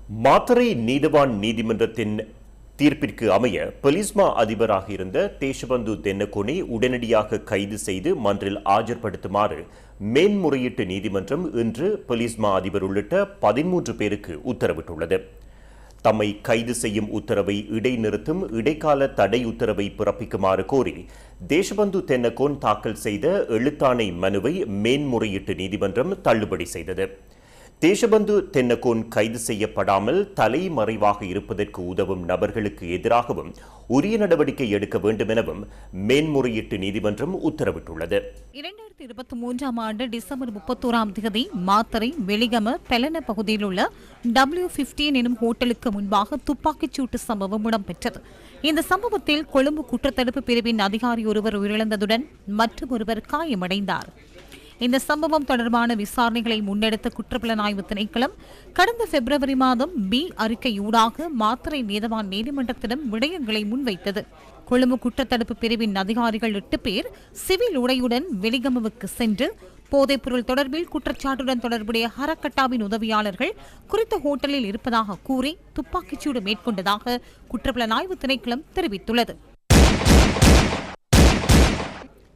மாத்தறை நீதவான் நீதிமன்றத்தின் தீர்ப்பிற்கு அமைய பொலிஸ்மா அதிபராக இருந்த தேசபந்து தென்னகோனை உடனடியாக கைது செய்து மன்றில் ஆஜர்படுத்துமாறு மேன்முறையீட்டு நீதிமன்றம் இன்று பொலிஸ்மா அதிபர் உள்ளிட்ட 13 பேருக்கு உத்தரவிட்டுள்ளது. தம்மை கைது செய்யும் உத்தரவை இடைநிறுத்தும் இடைக்கால தடை உத்தரவை பிறப்பிக்குமாறு கோரி தேசபந்து தென்னகோன் தாக்கல் செய்த எழுத்தாணை மனுவை மேன்முறையீட்டு நீதிமன்றம் தள்ளுபடி செய்தது. தேசபந்து தென்னகோன் கைது செய்யப்படாமல் தலைமறைவாக இருப்பதற்கு உதவும் நபர்களுக்கு எதிராகவும் உரிய நடவடிக்கை எடுக்க வேண்டும் எனவும் மேன்முறையீட்டு நீதிமன்றம் உத்தரவிட்டுள்ளது. 2023 ஆண்டு டிசம்பர் 31 மாத்தறை வெலிகம பெலன பகுதியில் உள்ள W15 எனும் ஹோட்டலுக்கு முன்பாக துப்பாக்கிச் சூட்டு சம்பவம் இடம்பெற்றது. இந்த சம்பவத்தில் கொழும்பு குற்றத்தடுப்பு பிரிவின் அதிகாரி ஒருவர் உயிரிழந்ததுடன் மற்றொருவர் காயமடைந்தார். இந்த சம்பவம் தொடர்பான விசாரணைகளை முன்னெடுத்த குற்றப்புலனாய்வு திணைக்களம் கடந்த பிப்ரவரி மாதம் பி அறிக்கையூடாக மாத்தறை நீதவான் நீதிமன்றத்திடம் விடயங்களை முன்வைத்தது. கொழும்பு குற்றத்தடுப்பு பிரிவின் அதிகாரிகள் 8 பேர் சிவில் உடையுடன் வெலிகமவுக்கு சென்று போதைப்பொருள் தொடர்பில் குற்றச்சாட்டுடன் தொடர்புடைய ஹரக்கட்டாவின் உதவியாளர்கள் குறித்த ஹோட்டலில் இருப்பதாக கூறி துப்பாக்கிச்சூடு மேற்கொண்டதாக குற்றப்புலனாய்வு திணைக்களம் தெரிவித்துள்ளது.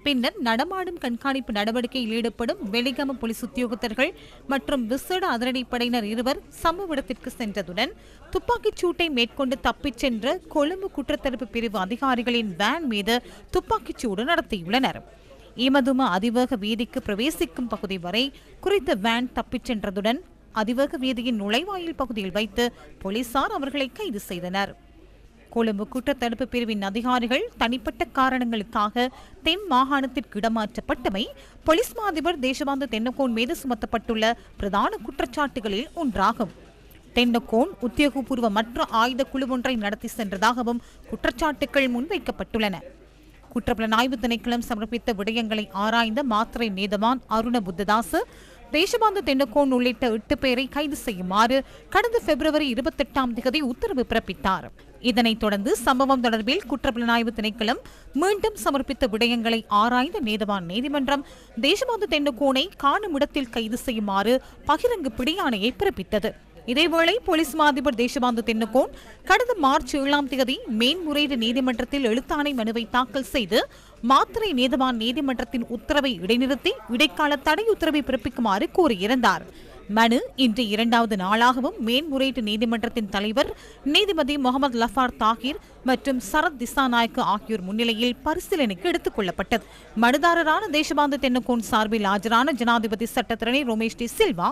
பின்னர் நடமாடும் கண்காணிப்பு நடவடிக்கையில் ஈடுபடும் வெலிகம போலீஸ் உத்தியோகத்தர்கள் மற்றும் விசேட அதிரடிப்படையினர் 2 சம்பவ இடத்திற்கு சென்றதுடன் துப்பாக்கிச் சூட்டை மேற்கொண்டு தப்பிச் சென்ற கொழும்பு குற்றத்தடுப்பு பிரிவு அதிகாரிகளின் வேன் மீது துப்பாக்கிச் சூடு நடத்தியுள்ளனர். ஈமதும அதிவேக வீதிக்கு பிரவேசிக்கும் பகுதி வரை குறித்த வேன் தப்பிச் சென்றதுடன் அதிவேக வீதியின் நுழைவாயில் பகுதியில் வைத்து போலீசார் அவர்களை கைது செய்தனர். கொழும்பு குற்றத்தடுப்பு பிரிவின் அதிகாரிகள் தனிப்பட்ட காரணங்களுக்காக தென் மாகாணத்திற்கு இடமாற்றப்பட்டமை போலீஸ் மா அதிபர் தேசபந்து தென்னகோன் மீது சுமத்தப்பட்டுள்ள பிரதான குற்றச்சாட்டுகளில் ஒன்றாகும். தென்னகோன் உத்தியோகபூர்வ மற்ற ஆயுத குழு ஒன்றை நடத்தி சென்றதாகவும் குற்றச்சாட்டுகள் முன்வைக்கப்பட்டுள்ளன. குற்றப்புலனாய்வு திணைக்களம் சமர்ப்பித்த விடயங்களை ஆராய்ந்த மாத்தறை நீதவான் அருண புத்ததாசு தேசபந்து தென்னகோன் உள்ளிட்ட 8 பேரை கைது செய்யுமாறு கடந்த பிப்ரவரி 28 உத்தரவு பிறப்பித்தார். இதனைத் தொடர்ந்து சம்பவம் தொடர்பில் குற்றப்புலனாய்வு திணைக்களம் மீண்டும் சமர்ப்பித்த விடயங்களை ஆராய்ந்த நீதவான் நீதிமன்றம் தேசபந்து தென்னகோனை காணும் இடத்தில் கைது செய்யுமாறு பகிரங்கு பிடியாணையை பிறப்பித்தது. இதேவேளை போலீஸ் மா அதிபர் தேசபந்து தென்னகோன் கடந்த மார்ச் 7 மேன்முறையீடு நீதிமன்றத்தில் எழுத்தாணை மனுவை தாக்கல் செய்து மாத்தறை நீதவான் நீதிமன்றத்தின் உத்தரவை இடைநிறுத்தி இடைக்கால தடை உத்தரவை பிறப்பிக்குமாறு கோரியிருந்தார். மனு இன்று 2வது நாளாகவும் மேன்முறையீட்டு நீதிமன்றத்தின் தலைவர் நீதிபதி முகமது லஃபார் தாகிர் மற்றும் சரத் திசாநாயக்க ஆகியோர் முன்னிலையில் பரிசீலனைக்கு எடுத்துக் கொள்ளப்பட்டது. மனுதாரரான தேசபந்து தென்னகோன் சார்பில் ஆஜரான ஜனாதிபதி சட்டத்திரணி ரோமேஷ் டி சில்வா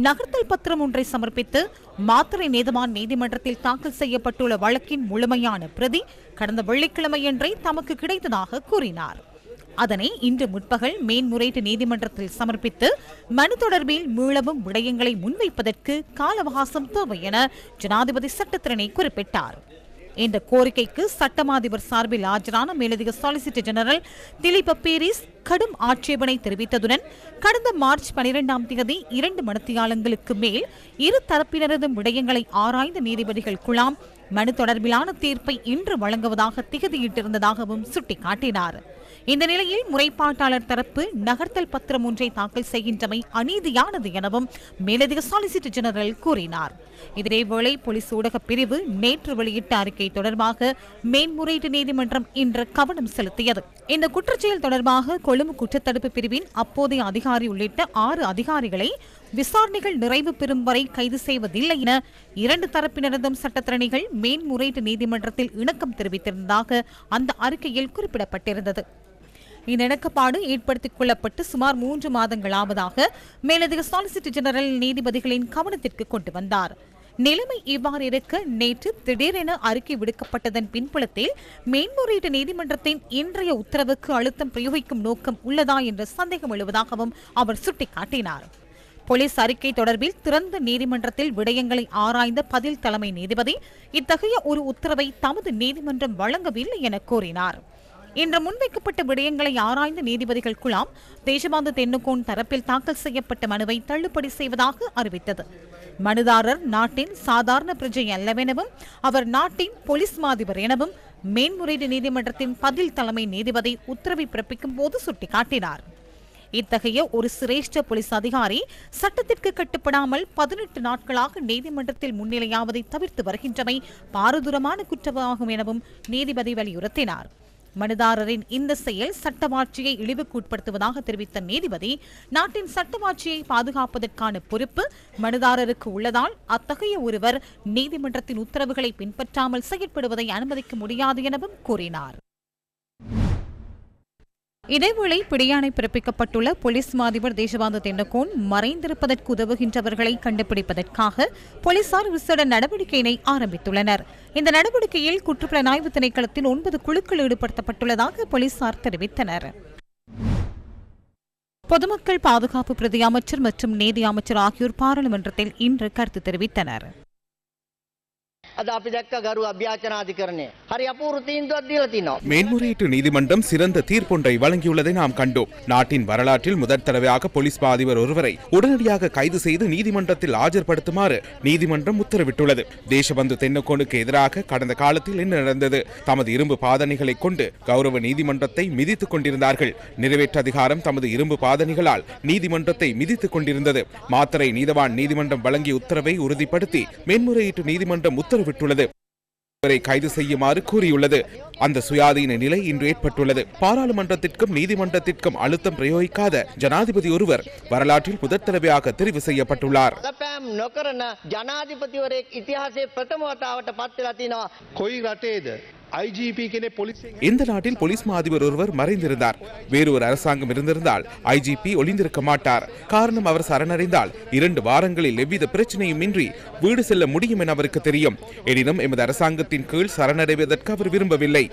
நகர்த்தல் பத்திரம் ஒன்றை சமர்ப்பித்து மாத்தறை நீதவான் நீதிமன்றத்தில் தாக்கல் செய்யப்பட்டுள்ள வழக்கின் முழுமையான பிரதி கடந்த வெள்ளிக்கிழமையன்றே தமக்கு கிடைத்ததாக கூறினார். அதனை இன்று முற்பகல் மேன்முறையீட்டு நீதிமன்றத்தில் சமர்ப்பித்து மனு தொடர்பில் மீளவும் விடயங்களை முன்வைப்பதற்கு கால அவகாசம் தேவை என ஜனாதிபதி சட்டத்திரணி குறிப்பிட்டார். இந்த கோரிக்கைக்கு சட்டமாதிபர் சார்பில் ஆஜரான மேலதிக சாலிசிட்டர் ஜெனரல் திலீப பேரிஸ் கடும் ஆட்சேபனை தெரிவித்ததுடன் கடந்த மார்ச் 12 2 மணித்தியாலங்களுக்கு மேல் இரு தரப்பினரதும் விடயங்களை ஆராய்ந்த நீதிபதிகள் குழாம் மனு தொடர்பிலான தீர்ப்பை இன்று வழங்குவதாக திகதியிட்டிருந்ததாகவும் சுட்டிக்காட்டினார். இந்த நிலையில் முறைப்பாட்டாளர் தரப்பு நகர்த்தல் பத்திரம் ஒன்றை தாக்கல் செய்கின்றமை அநீதியானது எனவும் மேலதிக சாலிசிட்டர் ஜெனரல் கூறினார். இதேவேளை போலீஸ் ஊடக பிரிவு நேற்று வெளியிட்ட அறிக்கை தொடர்பாக மேன்முறையீட்டு நீதிமன்றம் இன்று கவனம் செலுத்தியது. இந்த குற்றச்செயல் தொடர்பாக கொழும்பு குற்றத்தடுப்பு பிரிவின் அப்போதைய அதிகாரி உள்ளிட்ட 6 அதிகாரிகளை விசாரணைகள் நிறைவு பெறும் வரை கைது செய்வதில்லை என 2 தரப்பினரதும் சட்டத்திறனிகள் மேன்முறையீட்டு நீதிமன்றத்தில் இணக்கம் தெரிவித்திருந்ததாக அந்த அறிக்கையில் குறிப்பிடப்பட்டிருந்தது. இந்த இணக்கப்பாடு ஏற்படுத்திக் கொள்ளப்பட்டு சுமார் 3 மாதங்களாவதாக மேலதிக சாலிசிட்டர் ஜெனரல் நீதிபதிகளின் கவனத்திற்கு கொண்டு வந்தார். நிலைமை இவ்வாறு இருக்க நேற்று திடீரென அறிக்கை விடுக்கப்பட்டதன் பின்புலத்தில் மேன்முறையீட்டு நீதிமன்றத்தின் இன்றைய உத்தரவுக்கு அழுத்தம் பிரயோகிக்கும் நோக்கம் உள்ளதா என்ற சந்தேகம் எழுவதாகவும் அவர் சுட்டிக்காட்டினார். போலீஸ் அறிக்கை தொடர்பில் திறந்த நீதிமன்றத்தில் விடயங்களை ஆராய்ந்த பதில் தலைமை நீதிபதி இத்தகைய ஒரு உத்தரவை தமது நீதிமன்றம் வழங்கவில்லை என கூறினார். இன்று முன்வைக்கப்பட்ட விடயங்களை ஆராய்ந்த நீதிபதிகள் குழாம் தேசபந்து தென்னகோன் தரப்பில் தாக்கல் செய்யப்பட்ட மனுவை தள்ளுபடி செய்வதாக அறிவித்தது. மனுதாரர் நாட்டின் சாதாரண பிரஜை அல்லவெனவும் அவர் நாட்டின் போலீஸ் மாதிபர் எனவும் மேன்முறையீடு நீதிமன்றத்தின் பதில் தலைமை நீதிபதி உத்தரவை பிறப்பிக்கும் போது சுட்டிக்காட்டினார். இத்தகைய ஒரு சிரேஷ்ட போலீஸ் அதிகாரி சட்டத்திற்கு கட்டுப்படாமல் 18 நாட்களாக நீதிமன்றத்தில் முன்னிலையாவதை தவிர்த்து வருகின்றமை பாரதூரமான குற்றமாகும் எனவும் நீதிபதி வலியுறுத்தினார். மனுதாரரின் இந்த செயல் சட்டவாட்சியை இழிவுக்குட்படுத்துவதாக தெரிவித்த நீதிபதி, நாட்டின் சட்டவாட்சியை பாதுகாப்பதற்கான பொறுப்பு மனுதாரருக்கு உள்ளதால் அத்தகைய ஒருவர் நீதிமன்றத்தின் உத்தரவுகளை பின்பற்றாமல் செயற்படுவதை அனுமதிக்க முடியாது எனவும் கூறினார். இதேவேளை பிடியாணை பிறப்பிக்கப்பட்டுள்ள போலீஸ் மா அதிபர் தேசபந்து தென்னகோன் மறைந்திருப்பதற்கு உதவுகின்றவர்களை கண்டுபிடிப்பதற்காக போலீசார் விசேட நடவடிக்கையினை ஆரம்பித்துள்ளனர். இந்த நடவடிக்கையில் குற்றப்புலனாய்வு திணைக்களத்தின் 9 குழுக்கள் ஈடுபடுத்தப்பட்டுள்ளதாக போலீசார் தெரிவித்தனர். பொதுமக்கள் பாதுகாப்பு பிரதி அமைச்சர் மற்றும் நீதி அமைச்சர் ஆகியோர் பாராளுமன்றத்தில் இன்று கருத்து தெரிவித்தனர். மேன்முறையீட்டு நீதிமன்றம் சிறந்த தீர்ப்பொன்றை வழங்கியுள்ளதை நாம் கண்டோம். நாட்டின் வரலாற்றில் முதற் தடவையாக போலீஸ் மா அதிபர் ஒருவரை உடனடியாக கைது செய்து நீதிமன்றத்தில் ஆஜர்படுத்துமாறு நீதிமன்றம் உத்தரவிட்டுள்ளது. தேசபந்து தென்னகோனுக்கு எதிராக கடந்த காலத்தில் என்ன நடந்தது? தமது இரும்பு பாதணிகளை கொண்டு கௌரவ நீதிமன்றத்தை மிதித்துக் கொண்டிருந்தார்கள். நிறைவேற்று அதிகாரம் தமது இரும்பு பாதணிகளால் நீதிமன்றத்தை மிதித்துக் கொண்டிருந்தது. மாத்தறை நீதவான் நீதிமன்றம் வழங்கிய உத்தரவை உறுதிப்படுத்தி மேன்முறையீட்டு நீதிமன்றம் உத்தரவிட்டுள்ளது. இவரை கைது செய்யுமாறு கூறியுள்ளது. அந்த சுயாதீன நிலை இன்று ஏற்பட்டுள்ளது. பாராளுமன்றத்திற்கும் நீதிமன்றத்திற்கும் அழுத்தம் பிரயோகிக்காத ஜனாதிபதி ஒருவர் வரலாற்றில் முதற் தடவையாக தெரிவு செய்யப்பட்டுள்ளார். இந்த நாட்டில் போலீஸ் மா அதிபர் ஒருவர் மறைந்திருந்தார். வேறு ஒரு அரசாங்கம் இருந்திருந்தால் ஐஜிபி ஒளிந்திருக்க மாட்டார். காரணம், அவர் சரணடைந்தால் 2 வாரங்களில் எவ்வித பிரச்சனையும் இன்றி வீடு செல்ல முடியும் என அவருக்கு தெரியும். எனினும் எமது அரசாங்கத்தின் கீழ் சரணடைவதற்கு அவர் விரும்பவில்லை.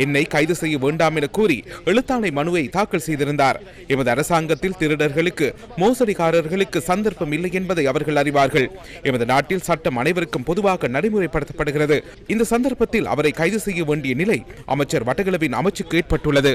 என்னை கைது செய்ய வேண்டாம் என கூறி எழுத்தாணை மனுவை தாக்கல் செய்திருந்தார். எமது அரசாங்கத்தில் திருடர்களுக்கு, மோசடிக்காரர்களுக்கு சந்தர்ப்பம் இல்லை என்பதை அவர்கள் அறிவார்கள். எமது நாட்டில் சட்டம் அனைவருக்கும் பொதுவாக நடைமுறைப்படுத்தப்படுகிறது. இந்த சந்தர்ப்பத்தில் அவரை கைது செய்ய வேண்டிய நிலை அமைச்சர் வட்டகளவின் அமைச்சுக்கு ஏற்பட்டுள்ளது.